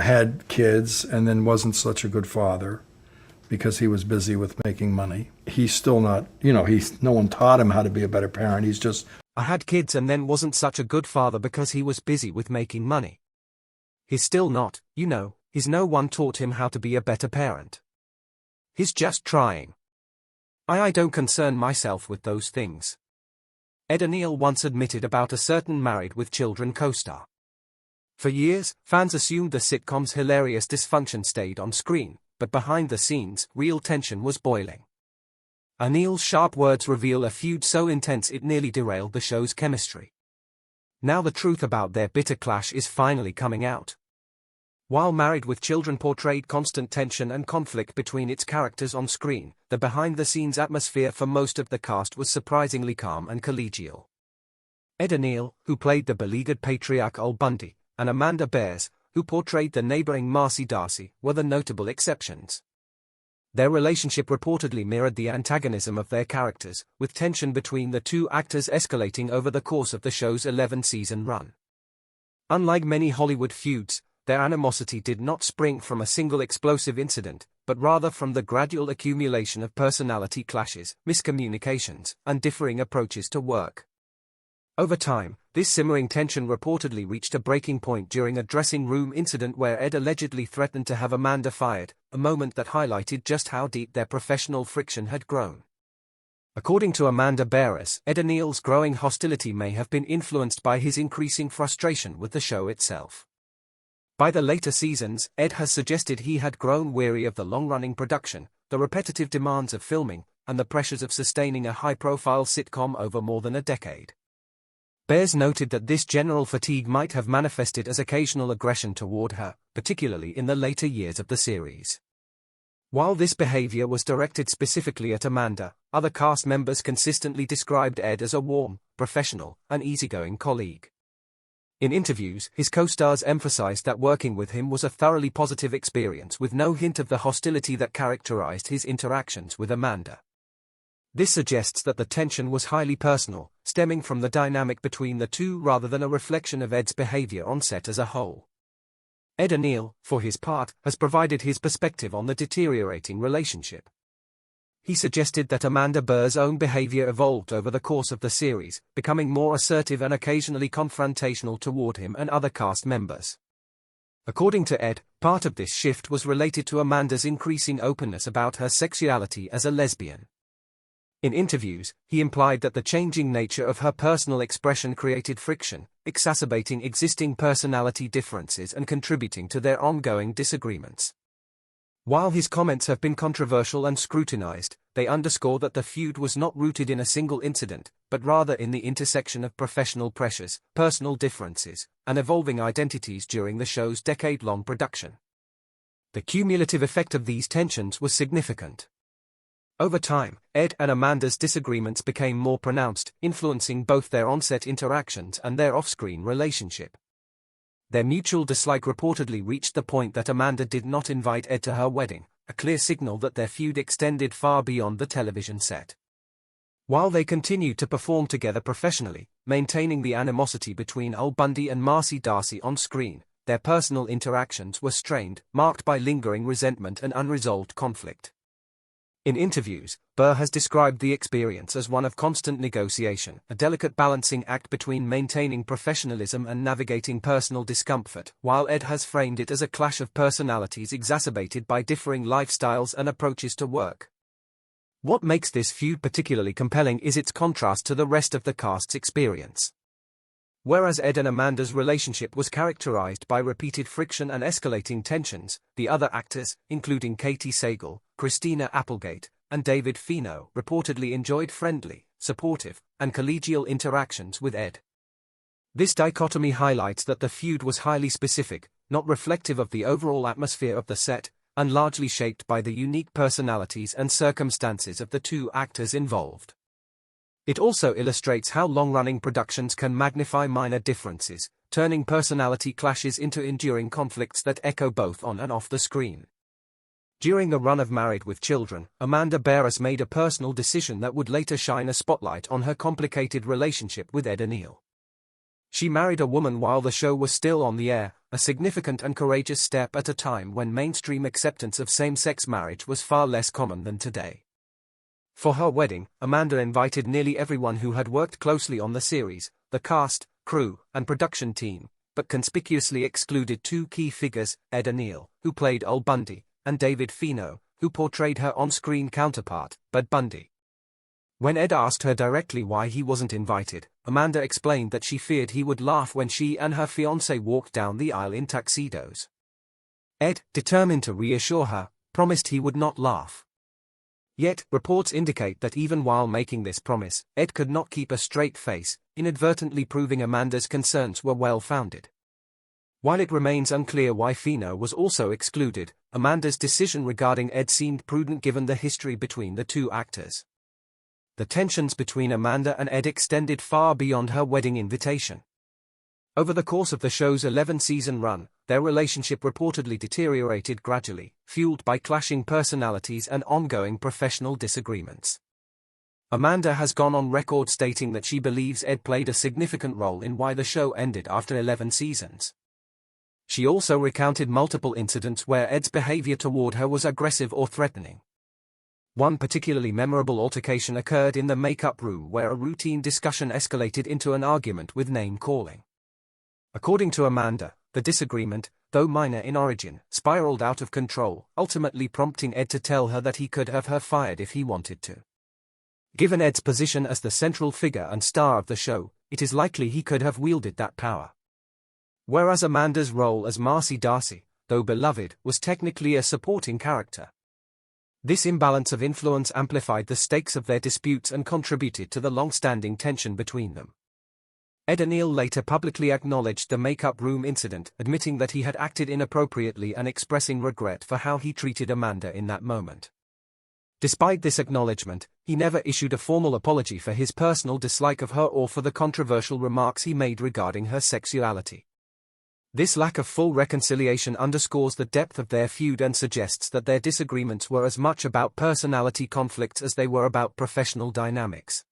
had kids and then wasn't such a good father because he was busy with making money. He's still not, no one taught him how to be a better parent. He's just, I had kids and then wasn't such a good father because he was busy with making money. He's still not, he's no one taught him how to be a better parent. He's just trying. I don't concern myself with those things. Ed O'Neill once admitted about a certain Married with Children co-star. For years, fans assumed the sitcom's hilarious dysfunction stayed on screen, but behind the scenes, real tension was boiling. O'Neill's sharp words reveal a feud so intense it nearly derailed the show's chemistry. Now the truth about their bitter clash is finally coming out. While Married with Children portrayed constant tension and conflict between its characters on screen, the behind-the-scenes atmosphere for most of the cast was surprisingly calm and collegial. Ed O'Neill, who played the beleaguered patriarch Bundy, and Amanda Bears, who portrayed the neighboring Marcy Darcy, were the notable exceptions. Their relationship reportedly mirrored the antagonism of their characters, with tension between the two actors escalating over the course of the show's 11-season run. Unlike many Hollywood feuds, their animosity did not spring from a single explosive incident, but rather from the gradual accumulation of personality clashes, miscommunications, and differing approaches to work. Over time, this simmering tension reportedly reached a breaking point during a dressing room incident where Ed allegedly threatened to have Amanda fired, a moment that highlighted just how deep their professional friction had grown. According to Amanda Bears, Ed O'Neill's growing hostility may have been influenced by his increasing frustration with the show itself. By the later seasons, Ed has suggested he had grown weary of the long-running production, the repetitive demands of filming, and the pressures of sustaining a high-profile sitcom over more than a decade. Bears noted that this general fatigue might have manifested as occasional aggression toward her, particularly in the later years of the series. While this behavior was directed specifically at Amanda, other cast members consistently described Ed as a warm, professional, and easygoing colleague. In interviews, his co-stars emphasized that working with him was a thoroughly positive experience with no hint of the hostility that characterized his interactions with Amanda. This suggests that the tension was highly personal, stemming from the dynamic between the two rather than a reflection of Ed's behavior on set as a whole. Ed O'Neill, for his part, has provided his perspective on the deteriorating relationship. He suggested that Amanda Bears' own behavior evolved over the course of the series, becoming more assertive and occasionally confrontational toward him and other cast members. According to Ed, part of this shift was related to Amanda's increasing openness about her sexuality as a lesbian. In interviews, he implied that the changing nature of her personal expression created friction, exacerbating existing personality differences and contributing to their ongoing disagreements. While his comments have been controversial and scrutinized, they underscore that the feud was not rooted in a single incident, but rather in the intersection of professional pressures, personal differences, and evolving identities during the show's decade-long production. The cumulative effect of these tensions was significant. Over time, Ed and Amanda's disagreements became more pronounced, influencing both their on-set interactions and their off-screen relationship. Their mutual dislike reportedly reached the point that Amanda did not invite Ed to her wedding, a clear signal that their feud extended far beyond the television set. While they continued to perform together professionally, maintaining the animosity between Bundy and Marcy Darcy on screen, their personal interactions were strained, marked by lingering resentment and unresolved conflict. In interviews, Burr has described the experience as one of constant negotiation, a delicate balancing act between maintaining professionalism and navigating personal discomfort, while Ed has framed it as a clash of personalities exacerbated by differing lifestyles and approaches to work. What makes this feud particularly compelling is its contrast to the rest of the cast's experience. Whereas Ed and Amanda's relationship was characterized by repeated friction and escalating tensions, the other actors, including Katie Sagal, Christina Applegate, and David Fino, reportedly enjoyed friendly, supportive, and collegial interactions with Ed. This dichotomy highlights that the feud was highly specific, not reflective of the overall atmosphere of the set, and largely shaped by the unique personalities and circumstances of the two actors involved. It also illustrates how long-running productions can magnify minor differences, turning personality clashes into enduring conflicts that echo both on and off the screen. During the run of Married with Children, Amanda Bears made a personal decision that would later shine a spotlight on her complicated relationship with Ed O'Neill. She married a woman while the show was still on the air, a significant and courageous step at a time when mainstream acceptance of same-sex marriage was far less common than today. For her wedding, Amanda invited nearly everyone who had worked closely on the series, the cast, crew, and production team, but conspicuously excluded two key figures, Ed O'Neill, who played Ol Bundy, and David Fino, who portrayed her on-screen counterpart, Bud Bundy. When Ed asked her directly why he wasn't invited, Amanda explained that she feared he would laugh when she and her fiancé walked down the aisle in tuxedos. Ed, determined to reassure her, promised he would not laugh. Yet, reports indicate that even while making this promise, Ed could not keep a straight face, inadvertently proving Amanda's concerns were well-founded. While it remains unclear why Fino was also excluded, Amanda's decision regarding Ed seemed prudent given the history between the two actors. The tensions between Amanda and Ed extended far beyond her wedding invitation. Over the course of the show's 11-season run, their relationship reportedly deteriorated gradually, fueled by clashing personalities and ongoing professional disagreements. Amanda has gone on record stating that she believes Ed played a significant role in why the show ended after 11 seasons. She also recounted multiple incidents where Ed's behavior toward her was aggressive or threatening. One particularly memorable altercation occurred in the makeup room where a routine discussion escalated into an argument with name-calling. According to Amanda, the disagreement, though minor in origin, spiraled out of control, ultimately prompting Ed to tell her that he could have her fired if he wanted to. Given Ed's position as the central figure and star of the show, it is likely he could have wielded that power. Whereas Amanda's role as Marcy Darcy, though beloved, was technically a supporting character. This imbalance of influence amplified the stakes of their disputes and contributed to the long-standing tension between them. Ed O'Neill later publicly acknowledged the makeup room incident, admitting that he had acted inappropriately and expressing regret for how he treated Amanda in that moment. Despite this acknowledgement, he never issued a formal apology for his personal dislike of her or for the controversial remarks he made regarding her sexuality. This lack of full reconciliation underscores the depth of their feud and suggests that their disagreements were as much about personality conflicts as they were about professional dynamics.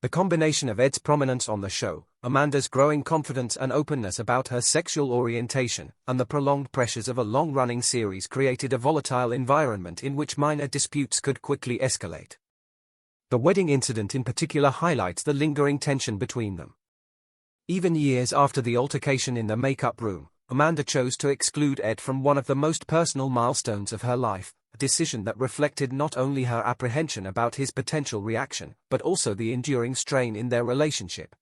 The combination of Ed's prominence on the show, Amanda's growing confidence and openness about her sexual orientation, and the prolonged pressures of a long-running series created a volatile environment in which minor disputes could quickly escalate. The wedding incident in particular highlights the lingering tension between them. Even years after the altercation in the makeup room, Amanda chose to exclude Ed from one of the most personal milestones of her life, a decision that reflected not only her apprehension about his potential reaction, but also the enduring strain in their relationship.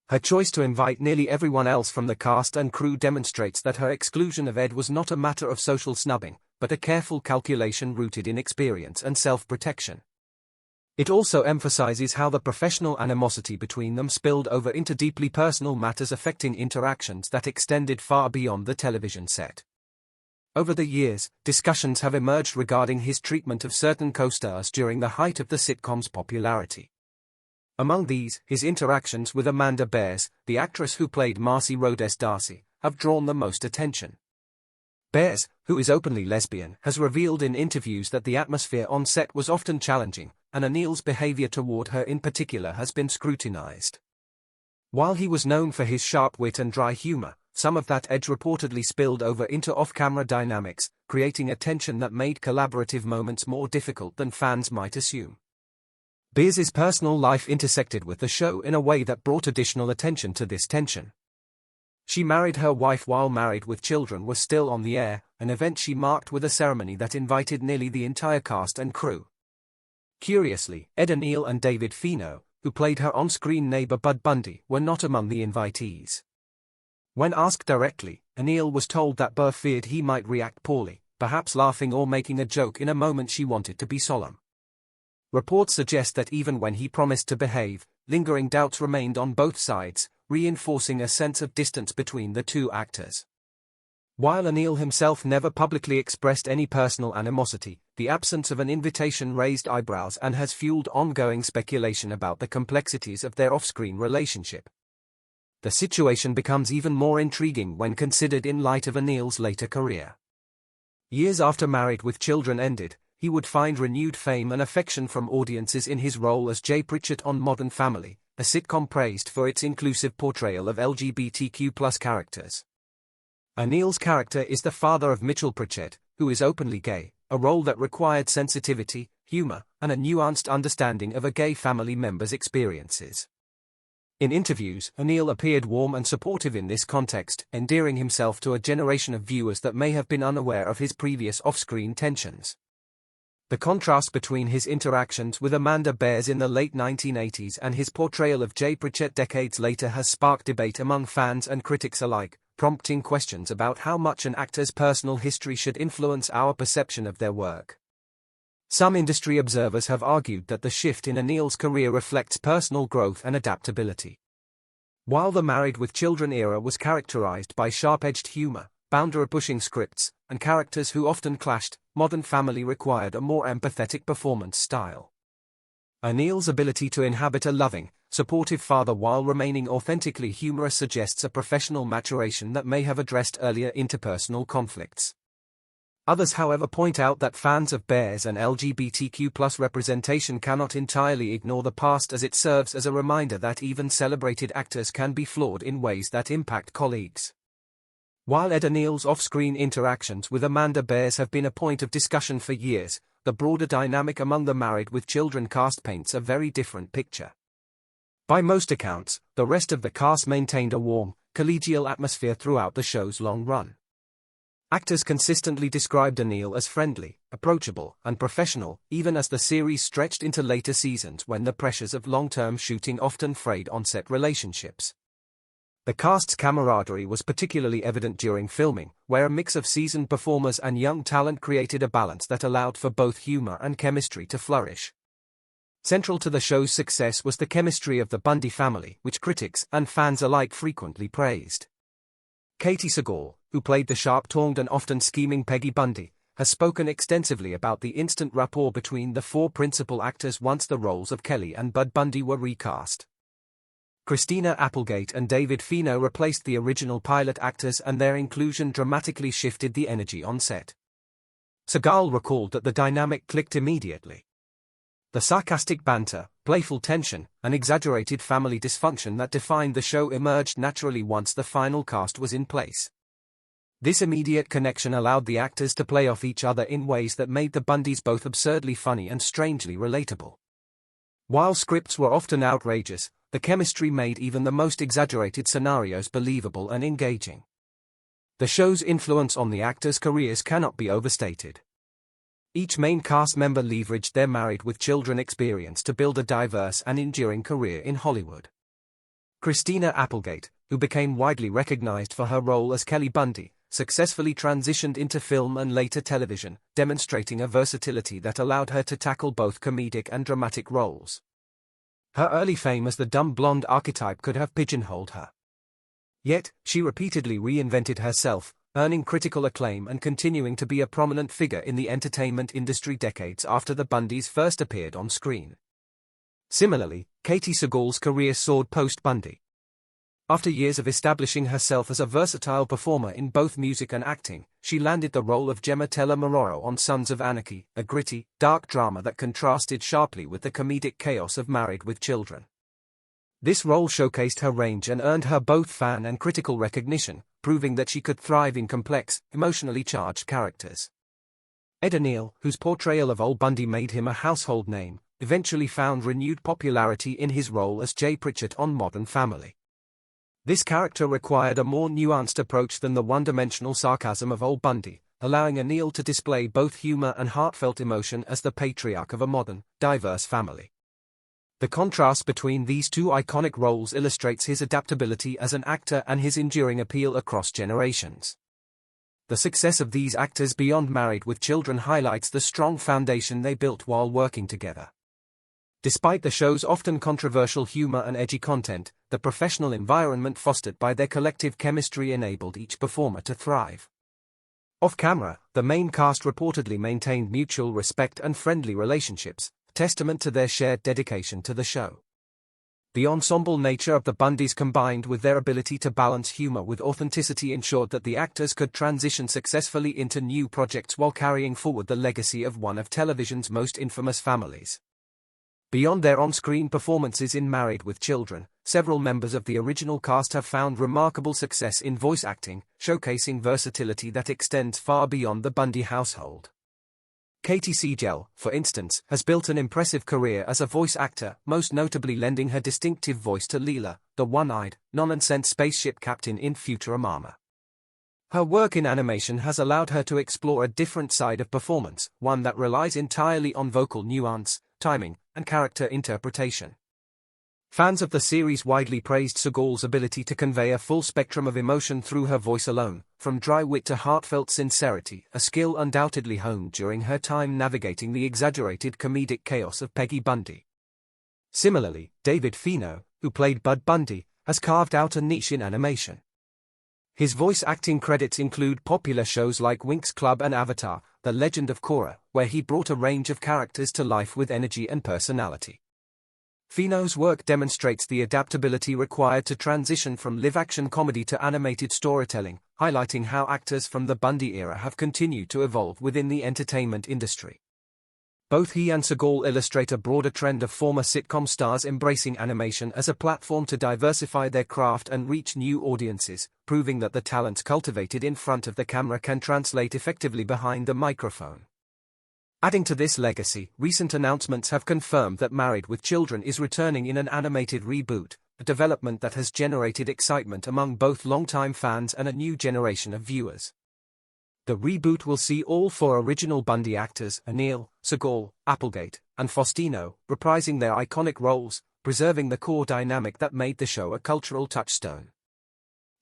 Her choice to invite nearly everyone else from the cast and crew demonstrates that her exclusion of Ed was not a matter of social snubbing, but a careful calculation rooted in experience and self-protection. It also emphasizes how the professional animosity between them spilled over into deeply personal matters affecting interactions that extended far beyond the television set. Over the years, discussions have emerged regarding his treatment of certain co-stars during the height of the sitcom's popularity. Among these, his interactions with Amanda Bears, the actress who played Marcy Rhodes Darcy, have drawn the most attention. Bears, who is openly lesbian, has revealed in interviews that the atmosphere on set was often challenging, and O'Neill's behavior toward her in particular has been scrutinized. While he was known for his sharp wit and dry humor, some of that edge reportedly spilled over into off-camera dynamics, creating a tension that made collaborative moments more difficult than fans might assume. Bears's personal life intersected with the show in a way that brought additional attention to this tension. She married her wife while Married with Children was still on the air, an event she marked with a ceremony that invited nearly the entire cast and crew. Curiously, Ed O'Neill and David Fino, who played her on-screen neighbor Bud Bundy, were not among the invitees. When asked directly, O'Neill was told that Burr feared he might react poorly, perhaps laughing or making a joke in a moment she wanted to be solemn. Reports suggest that even when he promised to behave, lingering doubts remained on both sides, reinforcing a sense of distance between the two actors. While O'Neill himself never publicly expressed any personal animosity, the absence of an invitation raised eyebrows and has fueled ongoing speculation about the complexities of their off-screen relationship. The situation becomes even more intriguing when considered in light of O'Neill's later career. Years after Married with Children ended, he would find renewed fame and affection from audiences in his role as Jay Pritchett on Modern Family, a sitcom praised for its inclusive portrayal of LGBTQ+ characters. Anil's character is the father of Mitchell Pritchett, who is openly gay, a role that required sensitivity, humor, and a nuanced understanding of a gay family member's experiences. In interviews, Anil appeared warm and supportive in this context, endearing himself to a generation of viewers that may have been unaware of his previous off-screen tensions. The contrast between his interactions with Amanda Bears in the late 1980s and his portrayal of Jay Pritchett decades later has sparked debate among fans and critics alike, prompting questions about how much an actor's personal history should influence our perception of their work. Some industry observers have argued that the shift in Anil's career reflects personal growth and adaptability. While the Married with Children era was characterized by sharp-edged humor, boundary-pushing scripts, and characters who often clashed, Modern Family required a more empathetic performance style. Anil's ability to inhabit a loving, supportive father while remaining authentically humorous suggests a professional maturation that may have addressed earlier interpersonal conflicts. Others, however, point out that fans of Bears and LGBTQ+ representation cannot entirely ignore the past, as it serves as a reminder that even celebrated actors can be flawed in ways that impact colleagues. While Ed Anil's off-screen interactions with Amanda Bears have been a point of discussion for years, the broader dynamic among the Married with Children cast paints a very different picture. By most accounts, the rest of the cast maintained a warm, collegial atmosphere throughout the show's long run. Actors consistently described Anil as friendly, approachable, and professional, even as the series stretched into later seasons when the pressures of long-term shooting often frayed on-set relationships. The cast's camaraderie was particularly evident during filming, where a mix of seasoned performers and young talent created a balance that allowed for both humor and chemistry to flourish. Central to the show's success was the chemistry of the Bundy family, which critics and fans alike frequently praised. Katie Sagal, who played the sharp-tongued and often scheming Peggy Bundy, has spoken extensively about the instant rapport between the four principal actors once the roles of Kelly and Bud Bundy were recast. Christina Applegate and David Fino replaced the original pilot actors, and their inclusion dramatically shifted the energy on set. Sagal recalled that the dynamic clicked immediately. The sarcastic banter, playful tension, and exaggerated family dysfunction that defined the show emerged naturally once the final cast was in place. This immediate connection allowed the actors to play off each other in ways that made the Bundys both absurdly funny and strangely relatable. While scripts were often outrageous, the chemistry made even the most exaggerated scenarios believable and engaging. The show's influence on the actors' careers cannot be overstated. Each main cast member leveraged their Married with Children experience to build a diverse and enduring career in Hollywood. Christina Applegate, who became widely recognized for her role as Kelly Bundy, successfully transitioned into film and later television, demonstrating a versatility that allowed her to tackle both comedic and dramatic roles. Her early fame as the dumb blonde archetype could have pigeonholed her. Yet, she repeatedly reinvented herself, earning critical acclaim and continuing to be a prominent figure in the entertainment industry decades after the Bundys first appeared on screen. Similarly, Katie Sagal's career soared post-Bundy. After years of establishing herself as a versatile performer in both music and acting, she landed the role of Gemma Teller-Mororo on Sons of Anarchy, a gritty, dark drama that contrasted sharply with the comedic chaos of Married with Children. This role showcased her range and earned her both fan and critical recognition, proving that she could thrive in complex, emotionally charged characters. Ed Anil, whose portrayal of Old Bundy made him a household name, eventually found renewed popularity in his role as Jay Pritchett on Modern Family. This character required a more nuanced approach than the one-dimensional sarcasm of Old Bundy, allowing Anil to display both humor and heartfelt emotion as the patriarch of a modern, diverse family. The contrast between these two iconic roles illustrates his adaptability as an actor and his enduring appeal across generations. The success of these actors beyond Married with Children highlights the strong foundation they built while working together. Despite the show's often controversial humor and edgy content, the professional environment fostered by their collective chemistry enabled each performer to thrive. Off-camera, the main cast reportedly maintained mutual respect and friendly relationships, testament to their shared dedication to the show. The ensemble nature of the Bundys combined with their ability to balance humor with authenticity ensured that the actors could transition successfully into new projects while carrying forward the legacy of one of television's most infamous families. Beyond their on-screen performances in Married with Children, several members of the original cast have found remarkable success in voice acting, showcasing versatility that extends far beyond the Bundy household. Katie Siegel, for instance, has built an impressive career as a voice actor, most notably lending her distinctive voice to Leela, the one-eyed, nonsense spaceship captain in Futurama. Her work in animation has allowed her to explore a different side of performance, one that relies entirely on vocal nuance, timing, and character interpretation. Fans of the series widely praised Siegel's ability to convey a full spectrum of emotion through her voice alone, from dry wit to heartfelt sincerity, a skill undoubtedly honed during her time navigating the exaggerated comedic chaos of Peggy Bundy. Similarly, David Fino, who played Bud Bundy, has carved out a niche in animation. His voice acting credits include popular shows like Winx Club and Avatar: The Legend of Korra, where he brought a range of characters to life with energy and personality. Fino's work demonstrates the adaptability required to transition from live-action comedy to animated storytelling, highlighting how actors from the Bundy era have continued to evolve within the entertainment industry. Both he and Siegel illustrate a broader trend of former sitcom stars embracing animation as a platform to diversify their craft and reach new audiences, proving that the talents cultivated in front of the camera can translate effectively behind the microphone. Adding to this legacy, recent announcements have confirmed that Married with Children is returning in an animated reboot, a development that has generated excitement among both longtime fans and a new generation of viewers. The reboot will see all four original Bundy actors, Anil, Siegel, Applegate, and Faustino, reprising their iconic roles, preserving the core dynamic that made the show a cultural touchstone.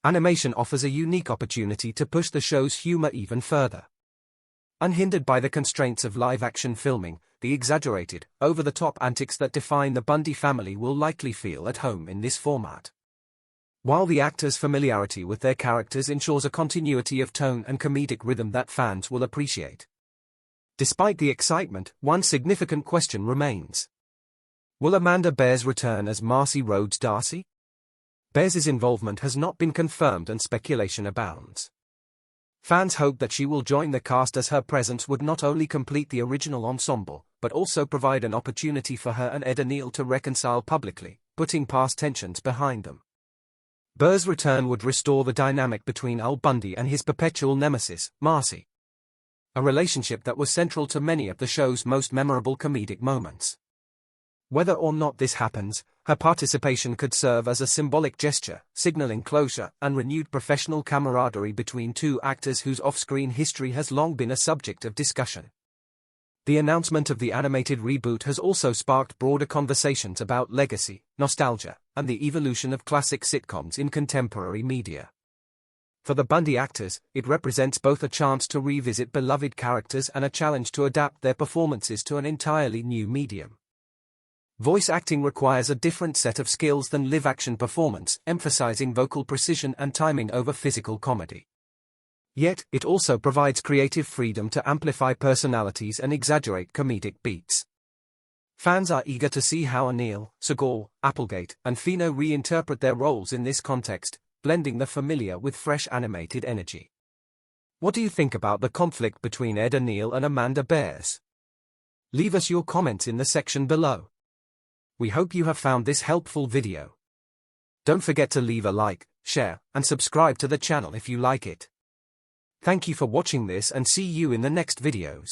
Animation offers a unique opportunity to push the show's humor even further. Unhindered by the constraints of live-action filming, the exaggerated, over-the-top antics that define the Bundy family will likely feel at home in this format. While the actors' familiarity with their characters ensures a continuity of tone and comedic rhythm that fans will appreciate. Despite the excitement, one significant question remains. Will Amanda Bears return as Marcy Rhodes Darcy? Bears' involvement has not been confirmed and speculation abounds. Fans hope that she will join the cast, as her presence would not only complete the original ensemble, but also provide an opportunity for her and Ed O'Neill to reconcile publicly, putting past tensions behind them. Bears' return would restore the dynamic between Al Bundy and his perpetual nemesis, Marcy. A relationship that was central to many of the show's most memorable comedic moments. Whether or not this happens, her participation could serve as a symbolic gesture, signaling closure and renewed professional camaraderie between two actors whose off-screen history has long been a subject of discussion. The announcement of the animated reboot has also sparked broader conversations about legacy, nostalgia, and the evolution of classic sitcoms in contemporary media. For the Bundy actors, it represents both a chance to revisit beloved characters and a challenge to adapt their performances to an entirely new medium. Voice acting requires a different set of skills than live-action performance, emphasizing vocal precision and timing over physical comedy. Yet, it also provides creative freedom to amplify personalities and exaggerate comedic beats. Fans are eager to see how Anil, Siegel, Applegate, and Fino reinterpret their roles in this context, blending the familiar with fresh animated energy. What do you think about the conflict between Ed O'Neill and Amanda Bears? Leave us your comments in the section below. We hope you have found this helpful video. Don't forget to leave a like, share, and subscribe to the channel if you like it. Thank you for watching this, and see you in the next videos.